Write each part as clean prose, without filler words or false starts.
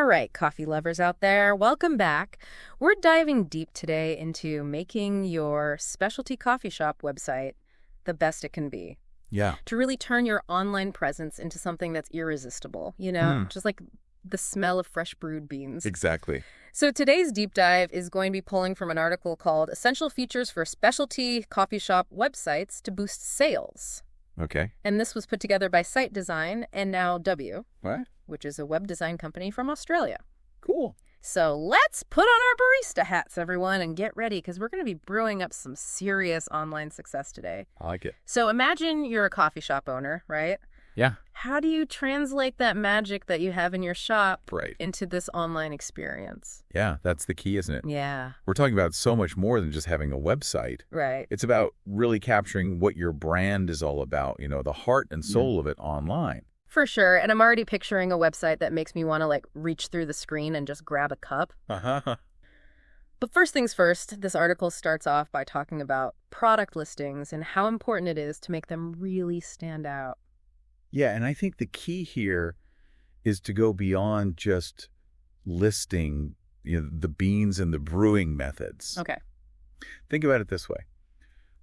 right, coffee lovers out there, welcome back. We're diving deep today into making your specialty coffee shop website the best it can be. Yeah. To really turn your online presence into something that's irresistible, just like the smell of fresh brewed beans. Exactly. So today's deep dive is going to be pulling from an article called Essential Features for Specialty Coffee Shop Websites to Boost Sales. Okay. And this was put together by Site Design and Now W, What? which is a web design company from Australia. Cool. So let's put on our barista hats, everyone, and get ready because we're going to be brewing up some serious online success today. I like it. So imagine you're a coffee shop owner, right? Yeah. How do you translate that magic that you have in your shop Right. into this online experience? Yeah, that's the key, isn't it? Yeah, We're talking about so much more than just having a website. right. It's about really capturing what your brand is all about, the heart and soul of it online. For sure. And I'm already picturing a website that makes me want to reach through the screen and just grab a cup. Uh-huh. But first things first, this article starts off by talking about product listings and how important it is to make them really stand out. Yeah, and I think the key here is to go beyond just listing the beans and the brewing methods. Okay. Think about it this way.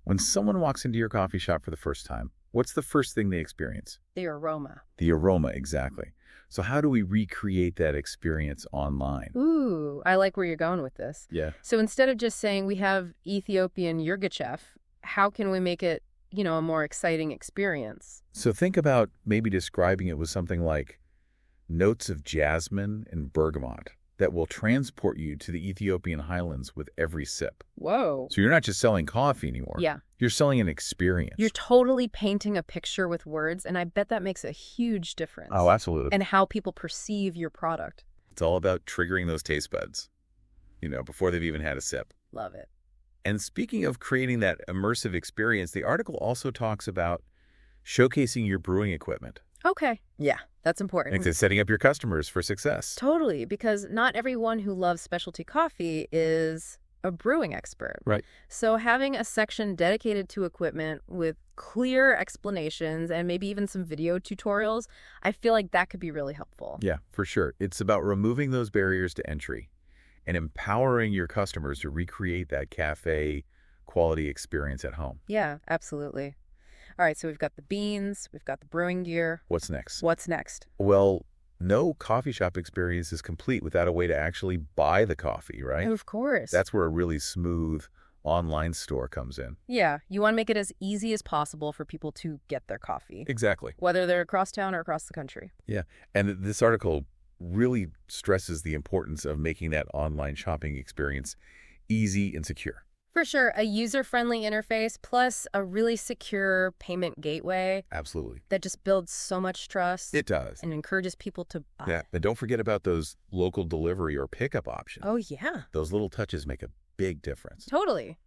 When someone walks into your coffee shop for the first time, what's the first thing they experience? The aroma. The aroma, exactly. So how do we recreate that experience online? Ooh, I like where you're going with this. Yeah. So instead of just saying we have Ethiopian yirgacheffe, how can we make it, a more exciting experience? So think about maybe describing it with something like notes of jasmine and bergamot that will transport you to the Ethiopian highlands with every sip. Whoa. So you're not just selling coffee anymore. Yeah. You're selling an experience. You're totally painting a picture with words, and I bet that makes a huge difference. Oh, absolutely. And how people perceive your product. It's all about triggering those taste buds, before they've even had a sip. Love it. And speaking of creating that immersive experience, the article also talks about showcasing your brewing equipment. Okay. Yeah, that's important. And setting up your customers for success. Totally, because not everyone who loves specialty coffee is a brewing expert. Right. So having a section dedicated to equipment with clear explanations and maybe even some video tutorials, I feel like that could be really helpful. Yeah, for sure. It's about removing those barriers to entry and empowering your customers to recreate that cafe quality experience at home. Yeah, absolutely. All right, so we've got the beans, we've got the brewing gear. What's next? What's next? Well, no coffee shop experience is complete without a way to actually buy the coffee, right? Of course. That's where a really smooth online store comes in. Yeah, you want to make it as easy as possible for people to get their coffee, Exactly. whether they're across town or across the country. Yeah. And this article really stresses the importance of making that online shopping experience easy and secure. For sure, a user-friendly interface plus a really secure payment gateway Absolutely. that just builds so much trust. It does. And encourages people to buy. Yeah. And don't forget about those local delivery or pickup options. Oh, yeah. Those little touches make a big difference. Totally.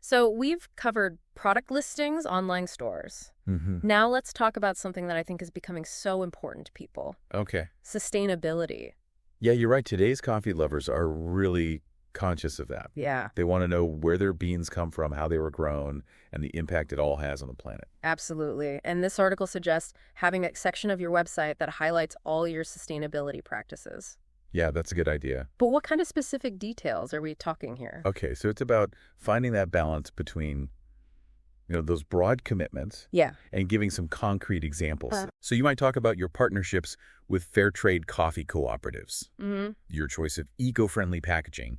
So we've covered product listings, online stores. Mm-hmm. Now let's talk about something that I think is becoming so important to people. Okay. Sustainability. Yeah, you're right. Today's coffee lovers are really conscious of that. Yeah, They want to know where their beans come from, how they were grown, and the impact it all has on the planet. absolutely. And this article suggests having a section of your website that highlights all your sustainability practices. Yeah, that's a good idea. But what kind of specific details are we talking here? Okay, so it's about finding that balance between, those broad commitments Yeah. and giving some concrete examples. So you might talk about your partnerships with fair trade coffee cooperatives, Mm-hmm. your choice of eco-friendly packaging,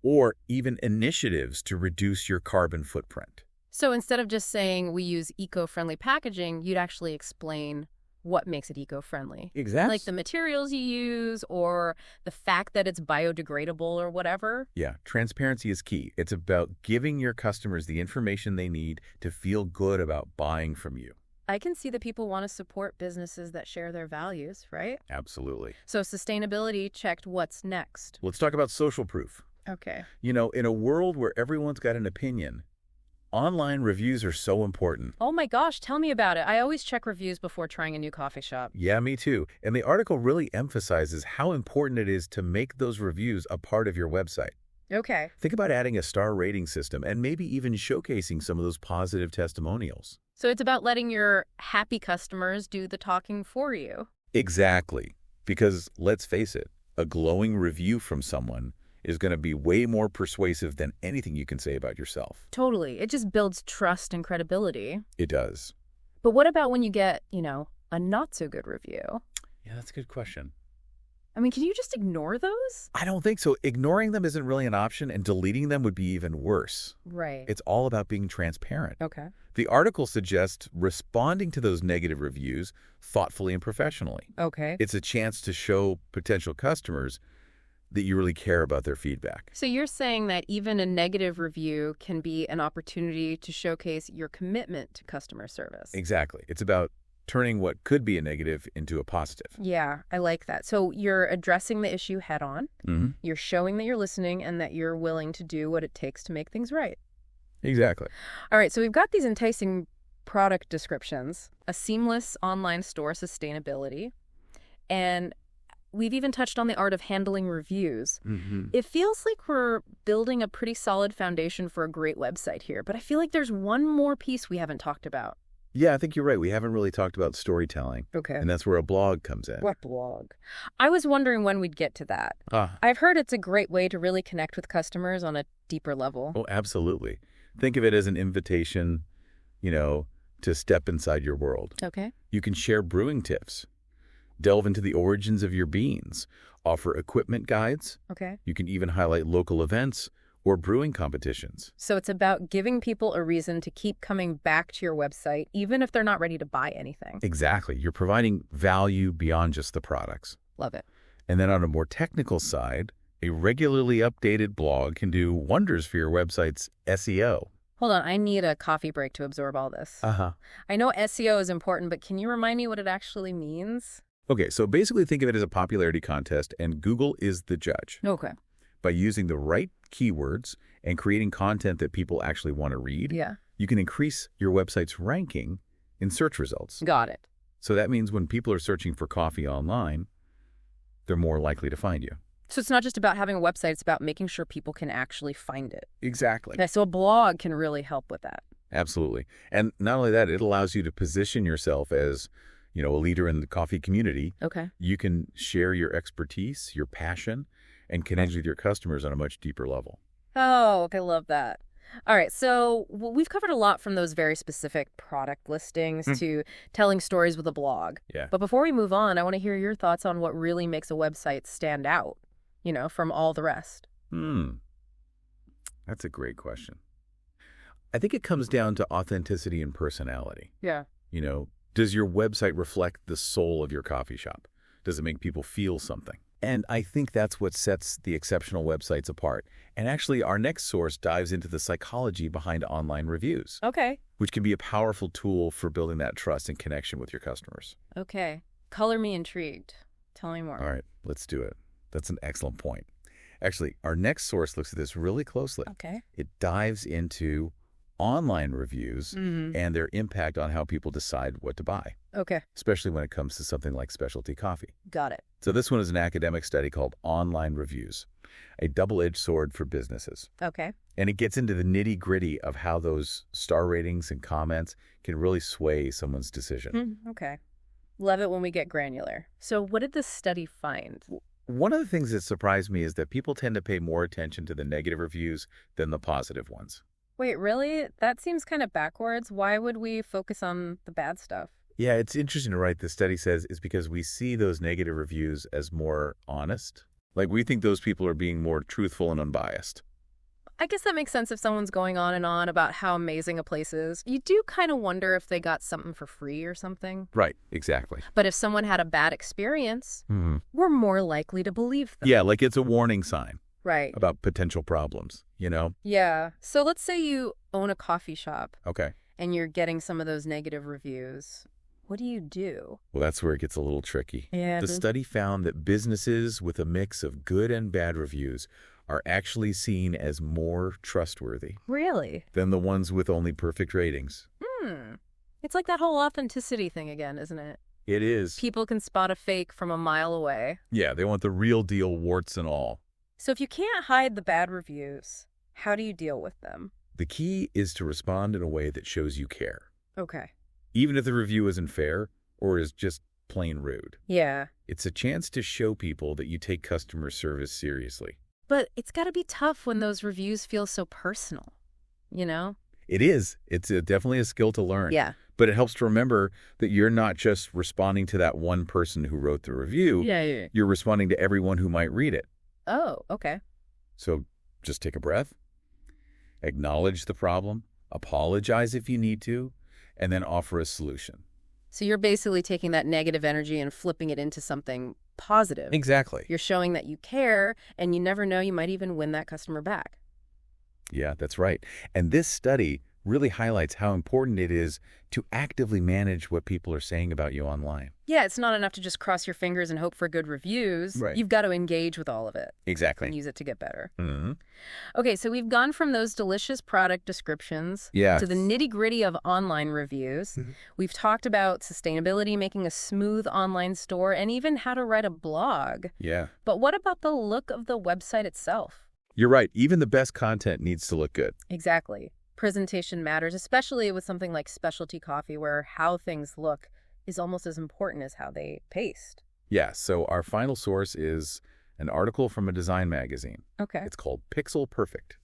or even initiatives to reduce your carbon footprint. So instead of just saying we use eco-friendly packaging, you'd actually explain what makes it eco-friendly. Exactly. Like the materials you use or the fact that it's biodegradable or whatever. Yeah, transparency is key. It's about giving your customers the information they need to feel good about buying from you. I can see that people want to support businesses that share their values, right? Absolutely. So sustainability checked. What's next? Let's talk about social proof. Okay. In a world where everyone's got an opinion, online reviews are so important. Oh my gosh, tell me about it. I always check reviews before trying a new coffee shop. Yeah, me too. And the article really emphasizes how important it is to make those reviews a part of your website. Okay. Think about adding a star rating system and maybe even showcasing some of those positive testimonials. So it's about letting your happy customers do the talking for you. Exactly. Because let's face it, a glowing review from someone is going to be way more persuasive than anything you can say about yourself. Totally. It just builds trust and credibility. It does. But what about when you get, a not so good review? Yeah, that's a good question. I mean, can you just ignore those? I don't think so. Ignoring them isn't really an option, and deleting them would be even worse. Right. It's all about being transparent. Okay. The article suggests responding to those negative reviews thoughtfully and professionally. Okay. It's a chance to show potential customers that you really care about their feedback. So you're saying that even a negative review can be an opportunity to showcase your commitment to customer service. Exactly. It's about turning what could be a negative into a positive. Yeah, I like that. So you're addressing the issue head on. Mm-hmm. You're showing that you're listening and that you're willing to do what it takes to make things right. Exactly. All right, so we've got these enticing product descriptions, a seamless online store sustainability, and we've even touched on the art of handling reviews. Mm-hmm. It feels like we're building a pretty solid foundation for a great website here, but I feel like there's one more piece we haven't talked about. Yeah, I think you're right. We haven't really talked about storytelling. Okay. And that's where a blog comes in. What blog? I was wondering when we'd get to that. I've heard it's a great way to really connect with customers on a deeper level. Oh, absolutely. Think of it as an invitation, to step inside your world. Okay. You can share brewing tips, delve into the origins of your beans, offer equipment guides. Okay. You can even highlight local events or brewing competitions. So it's about giving people a reason to keep coming back to your website, even if they're not ready to buy anything. Exactly. You're providing value beyond just the products. Love it. And then on a more technical side, a regularly updated blog can do wonders for your website's SEO. Hold on, I need a coffee break to absorb all this. Uh-huh. I know SEO is important, but can you remind me what it actually means? Okay, so basically think of it as a popularity contest, and Google is the judge. Okay. By using the right keywords and creating content that people actually want to read, you can increase your website's ranking in search results. Got it. So that means when people are searching for coffee online, they're more likely to find you. So it's not just about having a website, it's about making sure people can actually find it. Exactly. Okay, so a blog can really help with that. Absolutely. And not only that, it allows you to position yourself as, a leader in the coffee community. Okay. You can share your expertise, your passion, and connect with your customers on a much deeper level. Oh, okay, love that. All right, so we've covered a lot from those very specific product listings to telling stories with a blog. Yeah. But before we move on, I want to hear your thoughts on what really makes a website stand out, from all the rest. That's a great question. I think it comes down to authenticity and personality. Yeah. Does your website reflect the soul of your coffee shop? Does it make people feel something? And I think that's what sets the exceptional websites apart. And actually, our next source dives into the psychology behind online reviews. Okay. Which can be a powerful tool for building that trust and connection with your customers. Okay. Color me intrigued. Tell me more. All right, let's do it. That's an excellent point. Actually, our next source looks at this really closely. Okay. It dives into online reviews and their impact on how people decide what to buy. Okay. Especially when it comes to something like specialty coffee. Got it. So this one is an academic study called Online Reviews, a double-edged sword for businesses. Okay. And it gets into the nitty-gritty of how those star ratings and comments can really sway someone's decision. Okay. Love it when we get granular. So what did this study find? One of the things that surprised me is that people tend to pay more attention to the negative reviews than the positive ones. Wait, really? That seems kind of backwards. Why would we focus on the bad stuff? Yeah, it's interesting to write. The study says is because we see those negative reviews as more honest. Like we think those people are being more truthful and unbiased. I guess that makes sense if someone's going on and on about how amazing a place is. You do kind of wonder if they got something for free or something. Right, exactly. But if someone had a bad experience, we're more likely to believe them. Yeah, like it's a warning sign. Right. About potential problems, Yeah. So let's say you own a coffee shop. Okay. And you're getting some of those negative reviews. What do you do? Well, that's where it gets a little tricky. Yeah. The study found that businesses with a mix of good and bad reviews are actually seen as more trustworthy. Really? Than the ones with only perfect ratings. It's like that whole authenticity thing again, isn't it? It is. People can spot a fake from a mile away. Yeah, they want the real deal, warts and all. So if you can't hide the bad reviews, how do you deal with them? The key is to respond in a way that shows you care. Okay. Even if the review isn't fair or is just plain rude. Yeah. It's a chance to show people that you take customer service seriously. But it's got to be tough when those reviews feel so personal, you know? It is. It's definitely a skill to learn. Yeah. But it helps to remember that you're not just responding to that one person who wrote the review. Yeah. You're responding to everyone who might read it. Oh, okay. So just take a breath, acknowledge the problem, apologize if you need to, and then offer a solution. So you're basically taking that negative energy and flipping it into something positive. Exactly. You're showing that you care, and you never know, you might even win that customer back. Yeah, that's right. And this study really highlights how important it is to actively manage what people are saying about you online. Yeah, it's not enough to just cross your fingers and hope for good reviews. Right. You've got to engage with all of it. Exactly. And use it to get better. Mm-hmm. Okay, so we've gone from those delicious product descriptions to the nitty-gritty of online reviews. Mm-hmm. We've talked about sustainability, making a smooth online store, and even how to write a blog. Yeah. But what about the look of the website itself? You're right. Even the best content needs to look good. Exactly. Presentation matters, especially with something like specialty coffee, where how things look is almost as important as how they taste. Yeah, so our final source is an article from a design magazine. Okay. It's called Pixel Perfect,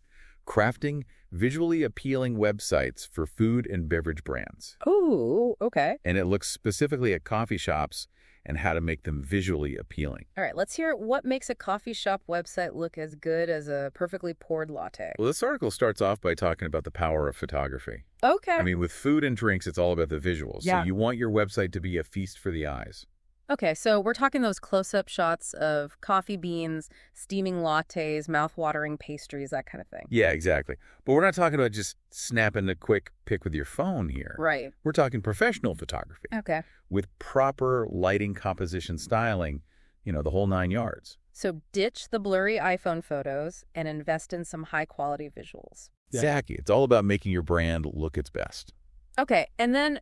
Crafting Visually Appealing Websites for Food and Beverage Brands. Oh, okay. And it looks specifically at coffee shops and how to make them visually appealing. All right, let's hear what makes a coffee shop website look as good as a perfectly poured latte. Well, this article starts off by talking about the power of photography. Okay. I mean, with food and drinks, it's all about the visuals. Yeah. So you want your website to be a feast for the eyes. Okay, so we're talking those close-up shots of coffee beans, steaming lattes, mouth-watering pastries, that kind of thing. Yeah, exactly. But we're not talking about just snapping a quick pic with your phone here. Right. We're talking professional photography. Okay. With proper lighting, composition, styling, the whole 9 yards. So ditch the blurry iPhone photos and invest in some high-quality visuals. Exactly. It's all about making your brand look its best. Okay, and then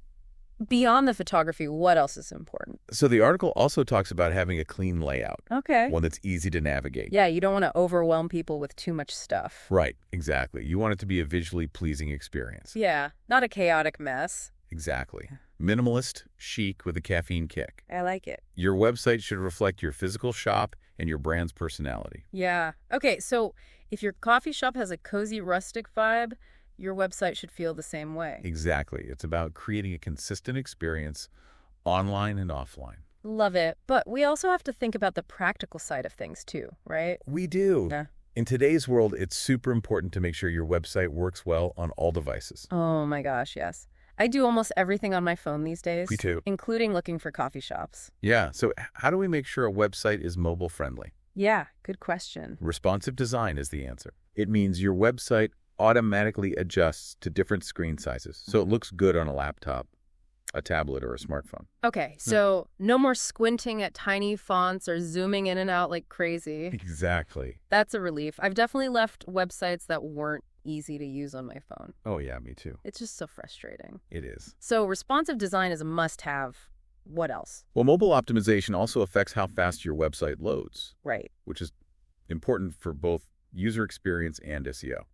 beyond the photography, what else is important? So the article also talks about having a clean layout. Okay. One that's easy to navigate. Yeah, you don't want to overwhelm people with too much stuff. Right, exactly. You want it to be a visually pleasing experience. Yeah, not a chaotic mess. Exactly. Minimalist, chic with a caffeine kick. I like it. Your website should reflect your physical shop and your brand's personality. Yeah. Okay, so if your coffee shop has a cozy rustic vibe, your website should feel the same way. Exactly. It's about creating a consistent experience online and offline. Love it. But we also have to think about the practical side of things too, right? We do. Yeah. In today's world, it's super important to make sure your website works well on all devices. Oh my gosh, yes. I do almost everything on my phone these days. Me too. Including looking for coffee shops. Yeah. So how do we make sure a website is mobile friendly? Yeah, good question. Responsive design is the answer. It means your website automatically adjusts to different screen sizes, so it looks good on a laptop, a tablet, or a smartphone. Okay, so no more squinting at tiny fonts or zooming in and out like crazy. Exactly. That's a relief. I've definitely left websites that weren't easy to use on my phone. Oh, yeah, me too. It's just so frustrating. It is. So responsive design is a must-have. What else? Well, mobile optimization also affects how fast your website loads, Right. which is important for both user experience and SEO.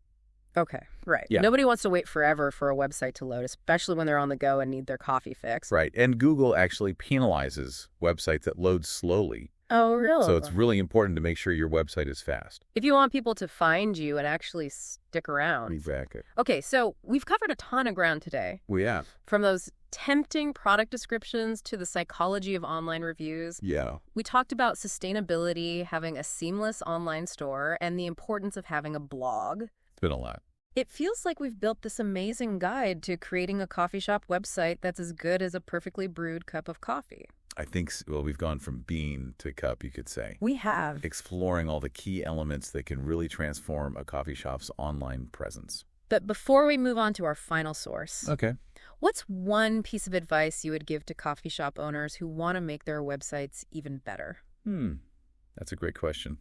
Okay, right. Yeah. Nobody wants to wait forever for a website to load, especially when they're on the go and need their coffee fix. Right. And Google actually penalizes websites that load slowly. Oh, really? So it's really important to make sure your website is fast. If you want people to find you and actually stick around. Exactly. Okay, so we've covered a ton of ground today. We have. From those tempting product descriptions to the psychology of online reviews. Yeah. We talked about sustainability, having a seamless online store, and the importance of having a blog. It's been a lot. It feels like we've built this amazing guide to creating a coffee shop website that's as good as a perfectly brewed cup of coffee. I think, well, we've gone from bean to cup, you could say. We have. Exploring all the key elements that can really transform a coffee shop's online presence. But before we move on to our final source, Okay. what's one piece of advice you would give to coffee shop owners who want to make their websites even better? That's a great question.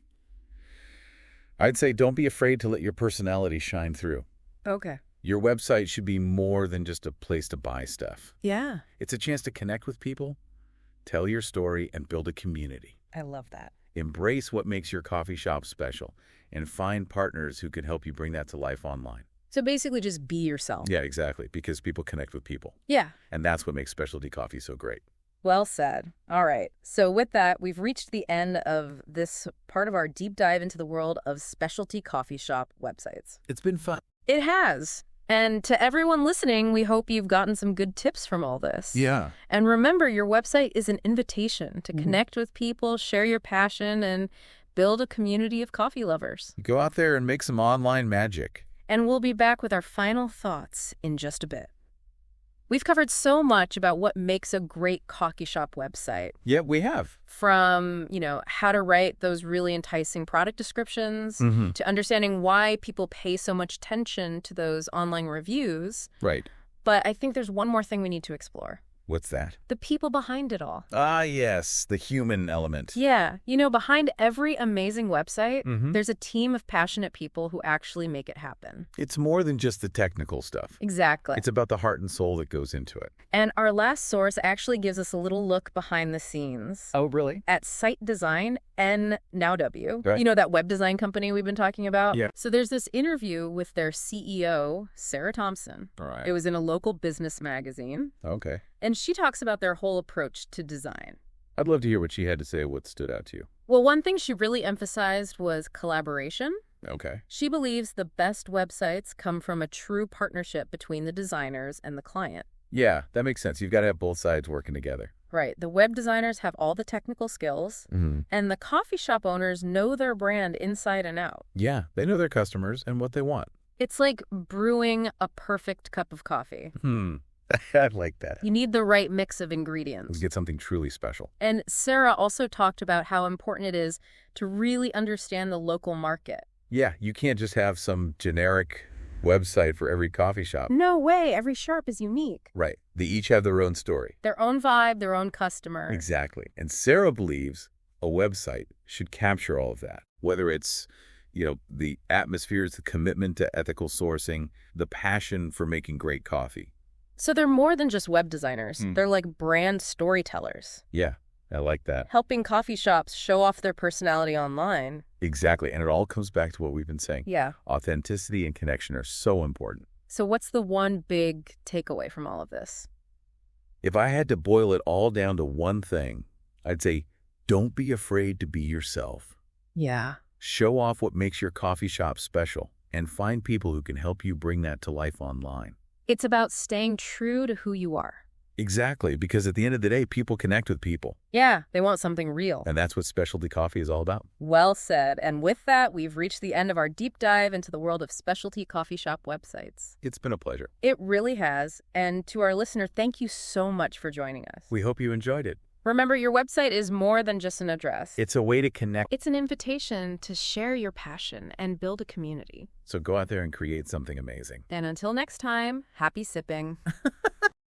I'd say don't be afraid to let your personality shine through. Okay. Your website should be more than just a place to buy stuff. Yeah. It's a chance to connect with people, tell your story, and build a community. I love that. Embrace what makes your coffee shop special and find partners who can help you bring that to life online. So basically just be yourself. Yeah, exactly, because people connect with people. Yeah. And that's what makes specialty coffee so great. Well said. All right. So with that, we've reached the end of this part of our deep dive into the world of specialty coffee shop websites. It's been fun. It has. And to everyone listening, we hope you've gotten some good tips from all this. Yeah. And remember, your website is an invitation to connect with people, share your passion, and build a community of coffee lovers. Go out there and make some online magic. And we'll be back with our final thoughts in just a bit. We've covered so much about what makes a great coffee shop website. Yeah, we have. From, how to write those really enticing product descriptions to understanding why people pay so much attention to those online reviews. Right. But I think there's one more thing we need to explore. What's that? The people behind it all. Ah, yes, the human element. Yeah. Behind every amazing website, there's a team of passionate people who actually make it happen. It's more than just the technical stuff. Exactly. It's about the heart and soul that goes into it. And our last source actually gives us a little look behind the scenes. Oh, really? At Site Design and NowW. Right. That web design company we've been talking about? Yeah. So there's this interview with their CEO, Sarah Thompson. All right. It was in a local business magazine. Okay. And she talks about their whole approach to design. I'd love to hear what she had to say, what stood out to you. Well, one thing she really emphasized was collaboration. Okay. She believes the best websites come from a true partnership between the designers and the client. Yeah, that makes sense. You've got to have both sides working together. Right. The web designers have all the technical skills, and the coffee shop owners know their brand inside and out. Yeah, they know their customers and what they want. It's like brewing a perfect cup of coffee. I like that. You need the right mix of ingredients. We get something truly special. And Sarah also talked about how important it is to really understand the local market. Yeah, you can't just have some generic website for every coffee shop. No way. Every shop is unique. Right. They each have their own story. Their own vibe, their own customer. Exactly. And Sarah believes a website should capture all of that, whether it's, the atmosphere, the commitment to ethical sourcing, the passion for making great coffee. So they're more than just web designers. They're like brand storytellers. Yeah, I like that. Helping coffee shops show off their personality online. Exactly. And it all comes back to what we've been saying. Yeah. Authenticity and connection are so important. So what's the one big takeaway from all of this? If I had to boil it all down to one thing, I'd say, don't be afraid to be yourself. Yeah. Show off what makes your coffee shop special and find people who can help you bring that to life online. It's about staying true to who you are. Exactly, because at the end of the day, people connect with people. Yeah, they want something real. And that's what specialty coffee is all about. Well said. And with that, we've reached the end of our deep dive into the world of specialty coffee shop websites. It's been a pleasure. It really has. And to our listener, thank you so much for joining us. We hope you enjoyed it. Remember, your website is more than just an address. It's a way to connect. It's an invitation to share your passion and build a community. So go out there and create something amazing. And until next time, happy sipping.